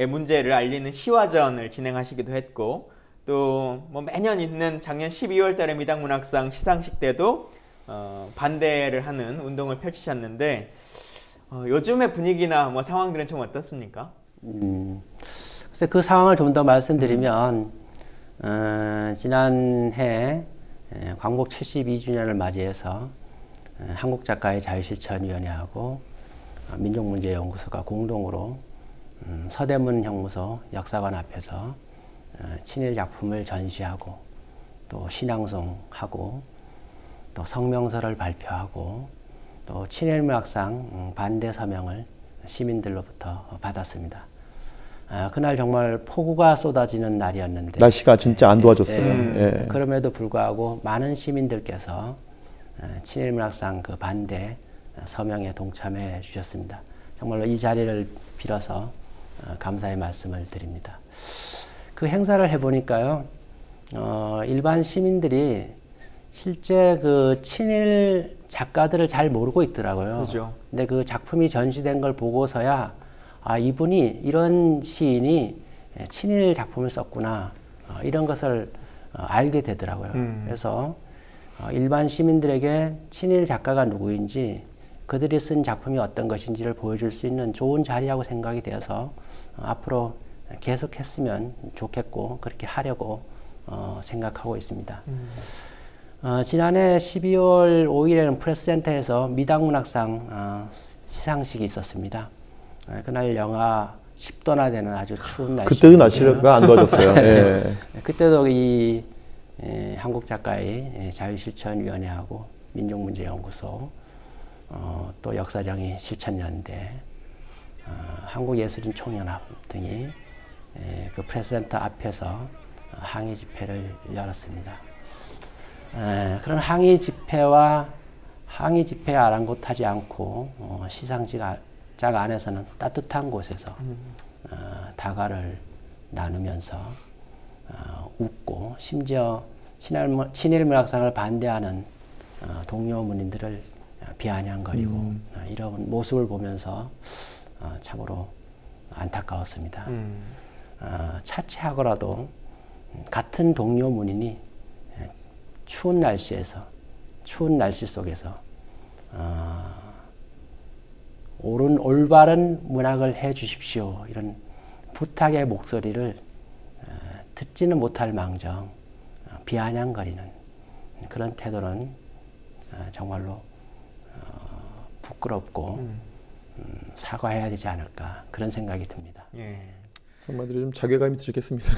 문제를 알리는 시화전을 진행하시기도 했고 또 뭐 매년 있는 작년 12월 달에 미당 문학상 시상식 때도 반대를 하는 운동을 펼치셨는데 요즘의 분위기나 뭐 상황들은 좀 어떻습니까? 글쎄 그 상황을 좀 더 말씀드리면 지난해 광복 72주년을 맞이해서 한국작가의 자유실천위원회하고 민족문제연구소가 공동으로 서대문 형무소 역사관 앞에서 친일 작품을 전시하고 또 신앙송하고 또 성명서를 발표하고 또 친일문학상 반대 서명을 시민들로부터 받았습니다. 그날 정말 폭우가 쏟아지는 날이었는데 날씨가 진짜 안 도와줬어요. 예. 그럼에도 불구하고 많은 시민들께서 친일문학상 그 반대 서명에 동참해 주셨습니다. 정말로 이 자리를 빌어서 감사의 말씀을 드립니다. 그 행사를 해보니까요, 일반 시민들이 실제 그 친일 작가들을 잘 모르고 있더라고요. 그죠. 근데 그 작품이 전시된 걸 보고서야 이분이 이런 시인이 친일 작품을 썼구나 이런 것을 알게 되더라고요. 그래서 일반 시민들에게 친일 작가가 누구인지 그들이 쓴 작품이 어떤 것인지를 보여줄 수 있는 좋은 자리라고 생각이 되어서 앞으로 계속했으면 좋겠고 그렇게 하려고 생각하고 있습니다. 지난해 12월 5일에는 프레스센터에서 미당문학상 시상식이 있었습니다. 그날 영하 10도나 되는 아주 추운 날씨. 그때도 날씨가 안 도와줬어요. 예. 그때도 이 한국 작가의 자유실천위원회하고 민족문제연구소, 또 역사정의 실천연대, 한국예술인 총연합 등이 그 프레스센터 앞에서 항의 집회를 열었습니다. 그런 항의 집회에 아랑곳하지 않고 시상식 장 안에서는 따뜻한 곳에서 다과를 나누면서 웃고 심지어 친일문학상을 반대하는 동료 문인들을 비아냥거리고 이런 모습을 보면서 참으로 안타까웠습니다. 차치하고라도 같은 동료 문인이 추운 날씨 속에서 올바른 문학을 해 주십시오. 이런 부탁의 목소리를 듣지는 못할 망정 비아냥거리는 그런 태도는 정말로 부끄럽고 사과해야 되지 않을까 그런 생각이 듭니다. 예. 한마디로 좀 자괴감이 드셨겠습니다.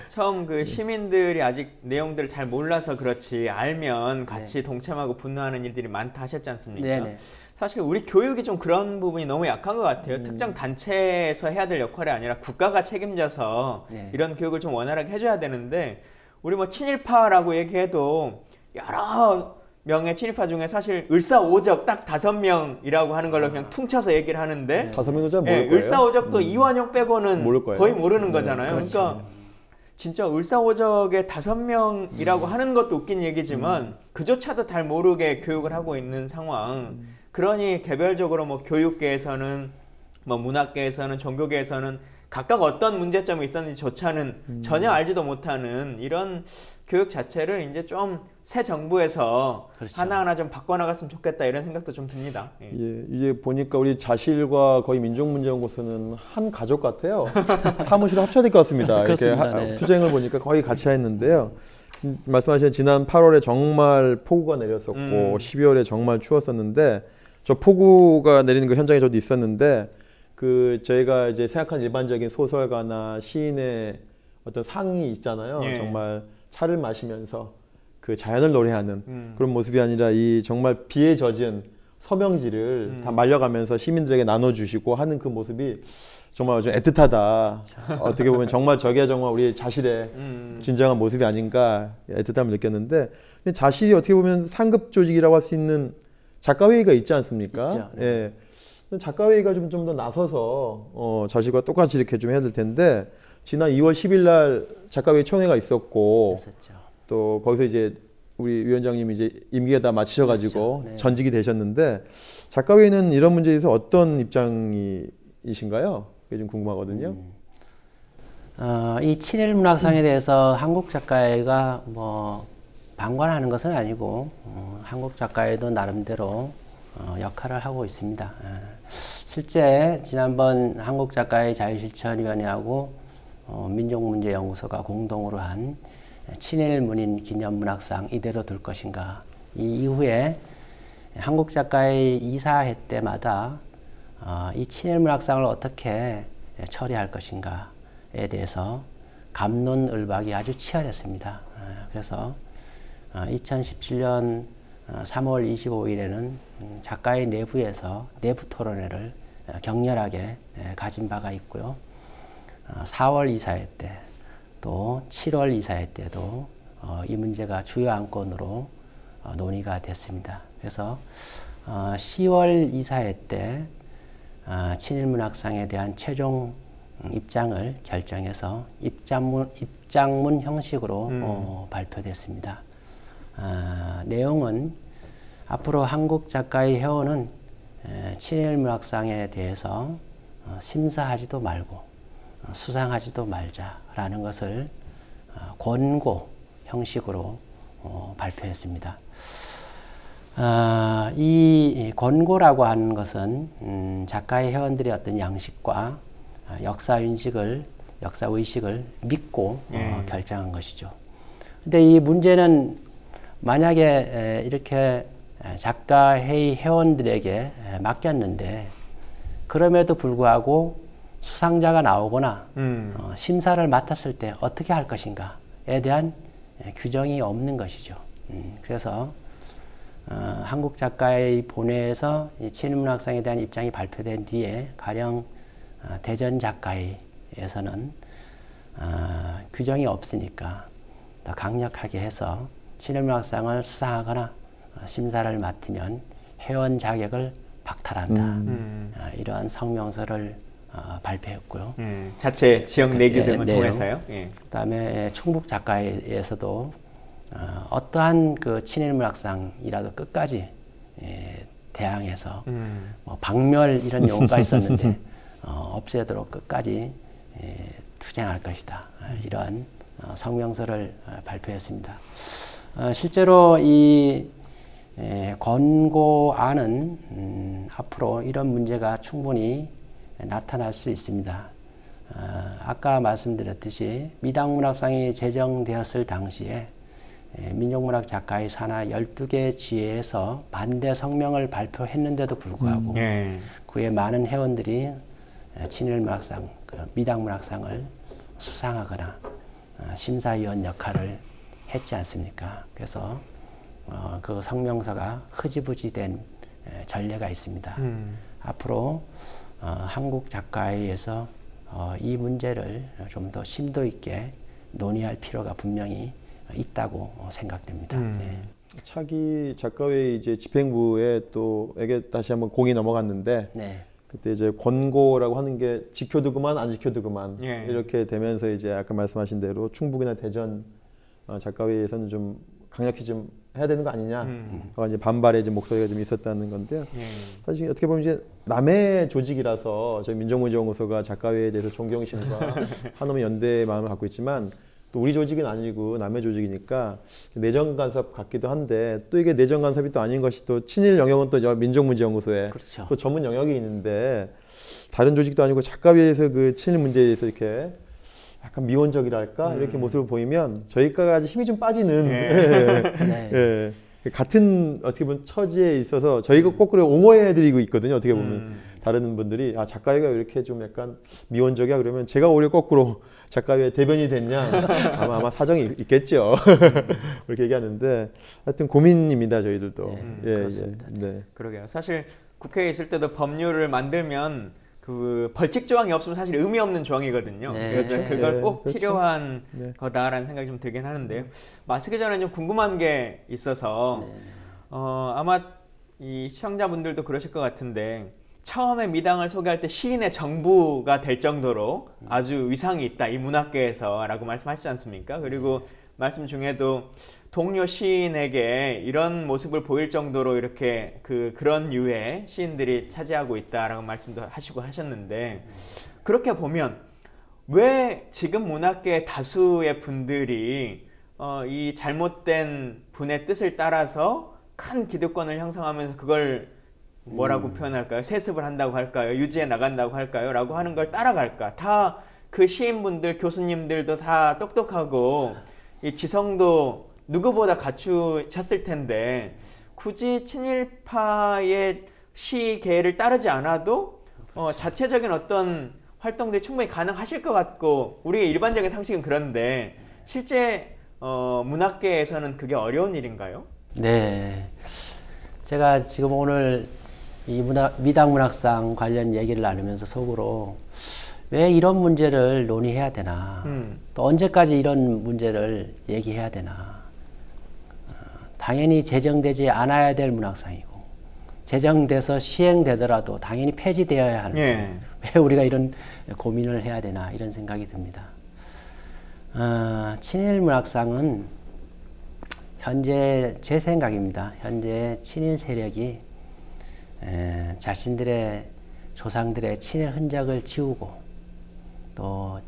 처음 그 시민들이 아직 내용들을 잘 몰라서 그렇지 알면 같이 동참하고 분노하는 일들이 많다 하셨지 않습니까? 네네. 사실 우리 교육이 좀 그런 부분이 너무 약한 것 같아요. 특정 단체에서 해야 될 역할이 아니라 국가가 책임져서 이런 교육을 좀 원활하게 해줘야 되는데 우리 뭐 친일파라고 얘기해도 여러 명의 친일파 중에 사실 을사오적 딱 5명이라고 하는 걸로 그냥 퉁쳐서 얘기를 하는데 5명도 잘 모를 거예요. 을사오적도 이완용 빼고는 거의 모르는 거잖아요. 그렇죠. 그러니까 진짜 을사오적의 5명이라고 하는 것도 웃긴 얘기지만 그조차도 잘 모르게 교육을 하고 있는 상황. 그러니 개별적으로 뭐 교육계에서는 뭐 문학계에서는 종교계에서는 각각 어떤 문제점이 있었는지조차는 전혀 알지도 못하는 이런 교육 자체를 이제 좀 새 정부에서 그렇죠. 하나하나 좀 바꿔나갔으면 좋겠다 이런 생각도 좀 듭니다. 예, 이제 보니까 우리 자실과 거의 민족문제연구소는 한 가족 같아요. 사무실 합쳐야 될 것 같습니다. 이렇게 투쟁을 보니까 거의 같이 했는데요. 말씀하신 지난 8월에 정말 폭우가 내렸었고 12월에 정말 추웠었는데 저 폭우가 내리는 그 현장에 저도 있었는데 그 저희가 이제 생각한 일반적인 소설가나 시인의 어떤 상이 있잖아요. 정말 차를 마시면서 그 자연을 노래하는 그런 모습이 아니라 이 정말 비에 젖은 서명지를 다 말려가면서 시민들에게 나눠주시고 하는 그 모습이 정말 좀 애틋하다. 어떻게 보면 정말 저게 정말 우리 자실의 진정한 모습이 아닌가 애틋함을 느꼈는데 자실이 어떻게 보면 상급 조직이라고 할 수 있는 작가회의가 있지 않습니까? 있죠. 예. 작가회의가 좀 더 나서서 자실과 똑같이 이렇게 좀 해야 될 텐데 지난 2월 10일 날 작가회의 총회가 있었고 있었죠. 또 거기서 이제 우리 위원장님이 이제 임기가 다 마치셔가지고 그렇죠. 네. 전직이 되셨는데 작가회의는 이런 문제에 대해서 어떤 입장이신가요? 그게 좀 궁금하거든요. 이 친일문학상에 대해서 한국 작가회가 뭐 방관하는 것은 아니고 한국 작가회도 나름대로 역할을 하고 있습니다. 실제 지난번 한국 작가회 자유실천위원회하고 민족문제연구소가 공동으로 한 친일문인 기념문학상 이대로 둘 것인가. 이 이후에 한국 작가의 이사회 때마다 이 친일문학상을 어떻게 처리할 것인가에 대해서 갑론을박이 아주 치열했습니다. 그래서 2017년 3월 25일에는 작가의 내부에서 내부 토론회를 격렬하게 가진 바가 있고요. 4월 이사회 때 또 7월 이사회 때도 이 문제가 주요 안건으로 논의가 됐습니다. 그래서 10월 이사회 때 친일문학상에 대한 최종 입장을 결정해서 입장문 형식으로 발표됐습니다. 내용은 앞으로 한국 작가의 회원은 친일문학상에 대해서 심사하지도 말고 수상하지도 말자라는 것을 권고 형식으로 발표했습니다. 이 권고라고 하는 것은 작가의 회원들의 어떤 양식과 역사의식을 믿고 결정한 것이죠. 근데 이 문제는 만약에 이렇게 작가회의 회원들에게 맡겼는데 그럼에도 불구하고 수상자가 나오거나 심사를 맡았을 때 어떻게 할 것인가에 대한 규정이 없는 것이죠. 그래서 한국 작가의 본회에서 친일문학상에 대한 입장이 발표된 뒤에 가령 대전 작가회에서는 규정이 없으니까 더 강력하게 해서 친일문학상을 수상하거나 심사를 맡으면 회원 자격을 박탈한다. 이러한 성명서를 발표했고요. 자체 지역 내규 등을 통해서요. 그다음에 충북 작가회에서도 어떠한 그 친일문학상이라도 끝까지 대항해서 뭐 박멸 이런 용어가 있었는데 없애도록 끝까지 투쟁할 것이다. 이러한 성명서를 발표했습니다. 실제로 이 권고안은 앞으로 이런 문제가 충분히 나타날 수 있습니다. 아까 말씀드렸듯이 미당문학상이 제정되었을 당시에 민족문학 작가의 산하 12개 지회에서 반대 성명을 발표했는데도 불구하고 그의 많은 회원들이 친일문학상, 미당문학상을 수상하거나 심사위원 역할을 했지 않습니까? 그래서 그 성명서가 흐지부지된 전례가 있습니다. 앞으로 한국 작가회에서 이 문제를 좀 더 심도 있게 논의할 필요가 분명히 있다고 생각됩니다. 네. 차기 작가회 이제 집행부에 또 에게 다시 한번 공이 넘어갔는데 그때 이제 권고라고 하는 게 지켜두고만 안 지켜두고만 이렇게 되면서 이제 아까 말씀하신 대로 충북이나 대전 작가회에서는 좀 강력히 좀 해야 되는 거 아니냐. 이제 반발의 이제 목소리가 좀 있었다는 건데요. 사실 어떻게 보면 이제 남의 조직이라서 저희 민족문제연구소가 작가회에 대해서 존경심과 한엄의 연대의 마음을 갖고 있지만 또 우리 조직은 아니고 남의 조직이니까 내정 간섭 같기도 한데 또 이게 내정 간섭이 또 아닌 것이 또 친일 영역은 또 민족문제연구소에 또 전문 영역이 있는데 다른 조직도 아니고 작가회에서 그 친일 문제에 대해서 이렇게 약간 미온적이랄까 이렇게 모습을 보이면 저희까지 힘이 좀 빠지는 같은 어떻게 보면 처지에 있어서 저희가 거꾸로 옹호해드리고 있거든요. 어떻게 보면 다른 분들이 작가회가 이렇게 좀 약간 미온적이야 그러면 제가 오히려 거꾸로 작가회 대변이 됐냐 아마 사정이 있겠죠. 그렇게 얘기하는데 하여튼 고민입니다 저희들도. 그렇습니다. 그러게요. 사실 국회에 있을 때도 법률을 만들면 그 벌칙 조항이 없으면 사실 의미 없는 조항이거든요. 그래서 그걸 꼭 필요한 거다라는 생각이 좀 들긴 하는데요. 마치기 전에 좀 궁금한 게 있어서 아마 이 시청자분들도 그러실 것 같은데 처음에 미당을 소개할 때 시인의 정부가 될 정도로 아주 위상이 있다 이 문학계에서 라고 말씀하시지 않습니까? 그리고 말씀 중에도 동료 시인에게 이런 모습을 보일 정도로 이렇게 그런 유의 시인들이 차지하고 있다라고 말씀도 하시고 하셨는데 그렇게 보면 왜 지금 문학계 다수의 분들이 이 잘못된 분의 뜻을 따라서 큰 기득권을 형성하면서 그걸 뭐라고 표현할까요? 세습을 한다고 할까요? 유지해 나간다고 할까요? 라고 하는 걸 따라갈까? 다 그 시인분들, 교수님들도 다 똑똑하고 이 지성도 누구보다 갖추셨을 텐데 굳이 친일파의 시계를 따르지 않아도 자체적인 어떤 활동들이 충분히 가능하실 것 같고 우리의 일반적인 상식은 그런데 실제 문학계에서는 그게 어려운 일인가요? 네, 제가 지금 오늘 이 미당문학상 관련 얘기를 나누면서 속으로 왜 이런 문제를 논의해야 되나, 또 언제까지 이런 문제를 얘기해야 되나. 당연히 제정되지 않아야 될 문학상이고 제정돼서 시행되더라도 당연히 폐지되어야 하는데 왜 우리가 이런 고민을 해야 되나 이런 생각이 듭니다. 친일문학상은 현재 제 생각입니다. 현재 친일 세력이 자신들의 조상들의 친일 흔적을 지우고 또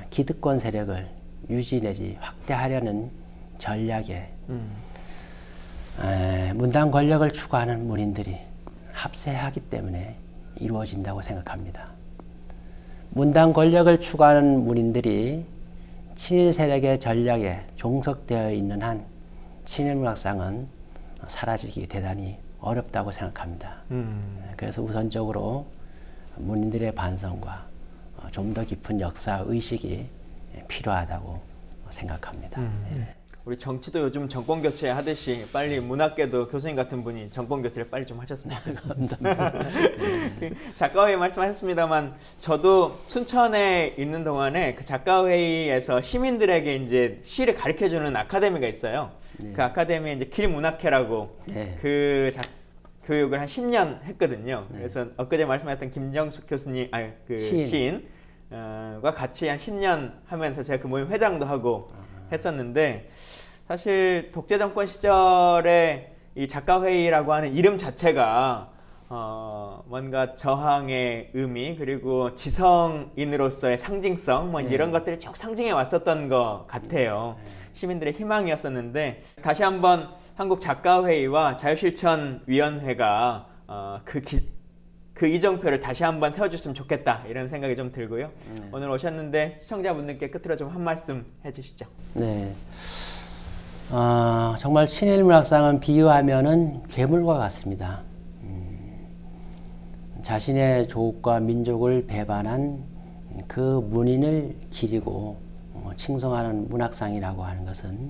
기득권 세력을 유지 내지 확대하려는 전략에 문당 권력을 추구하는 문인들이 합세하기 때문에 이루어진다고 생각합니다. 문당 권력을 추구하는 문인들이 친일 세력의 전략에 종속되어 있는 한 친일문학상은 사라지기 대단히 어렵다고 생각합니다. 그래서 우선적으로 문인들의 반성과 좀 더 깊은 역사 의식이 필요하다고 생각합니다. 우리 정치도 요즘 정권 교체 하듯이 빨리 문학계도 교수님 같은 분이 정권 교체를 빨리 좀 하셨으면 좋겠습니다. 작가회의 말씀하셨습니다만 저도 순천에 있는 동안에 그 작가회의에서 시민들에게 이제 시를 가르쳐주는 아카데미가 있어요. 그 아카데미에 이제 길문학회라고 그 교육을 한 10년 했거든요. 그래서 엊그제 말씀하셨던 김정숙 교수님, 그 시인과 같이 한 10년 하면서 제가 그 모임 회장도 하고 했었는데 사실 독재 정권 시절에 이 작가회의라고 하는 이름 자체가 뭔가 저항의 의미 그리고 지성인으로서의 상징성 뭐 이런 것들을 쭉 상징해 왔었던 것 같아요. 시민들의 희망이었었는데 다시 한번 한국작가회의와 자유실천위원회가 그 이정표를 다시 한번 세워줬으면 좋겠다 이런 생각이 좀 들고요. 오늘 오셨는데 시청자분들께 끝으로 좀 한 말씀 해주시죠. 네, 정말 친일문학상은 비유하면은 괴물과 같습니다. 자신의 조국과 민족을 배반한 그 문인을 기리고 칭송하는 문학상이라고 하는 것은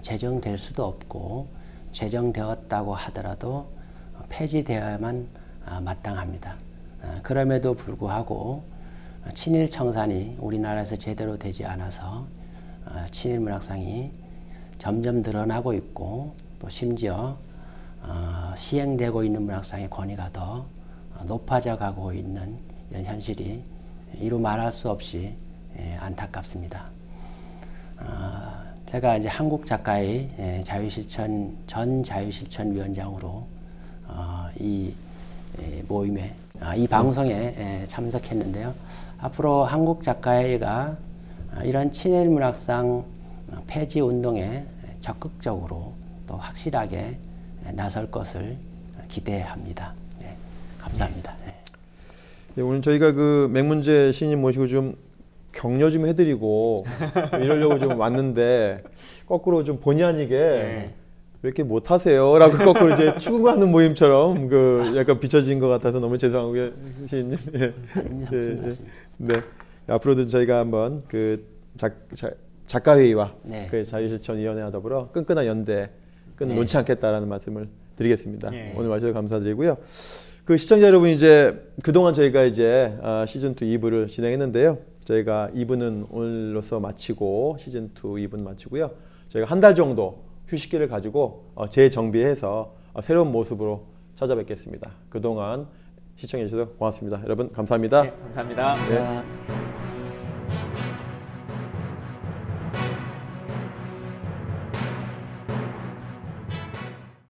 제정될 수도 없고 제정되었다고 하더라도 폐지되어야만 마땅합니다. 그럼에도 불구하고 친일 청산이 우리나라에서 제대로 되지 않아서 친일 문학상이 점점 늘어나고 있고 또 심지어 시행되고 있는 문학상의 권위가 더 높아져 가고 있는 이런 현실이 이루 말할 수 없이 안타깝습니다. 제가 이제 한국 작가의 전 자유실천위원장으로 이 모임에 이 방송에 참석했는데요. 앞으로 한국 작가회의가 이런 친일 문학상 폐지 운동에 적극적으로 또 확실하게 나설 것을 기대합니다. 네, 감사합니다. 네, 오늘 저희가 그 맹문재 시인님 모시고 좀 격려 좀 해드리고 이러려고 좀 왔는데 거꾸로 좀 본의 아니게 왜 이렇게 못하세요? 라고 거꾸로 이제 추궁하는 모임처럼 그 약간 비춰진 것 같아서 너무 죄송하고요, 시인님. 네. 앞으로도 저희가 한번 그 작가회의와 그 자유실천위원회와 더불어 끈끈한 연대 놓지 않겠다라는 말씀을 드리겠습니다. 오늘 와주셔서 감사드리고요. 그 시청자 여러분 이제 그동안 저희가 이제 시즌2 2부를 진행했는데요. 저희가 2부는 오늘로서 마치고 시즌2 2부는 마치고요. 저희가 한 달 정도 휴식기를 가지고 재정비해서 새로운 모습으로 찾아뵙겠습니다. 그동안 시청해 주셔서 고맙습니다. 여러분 감사합니다. 네, 감사합니다. 네.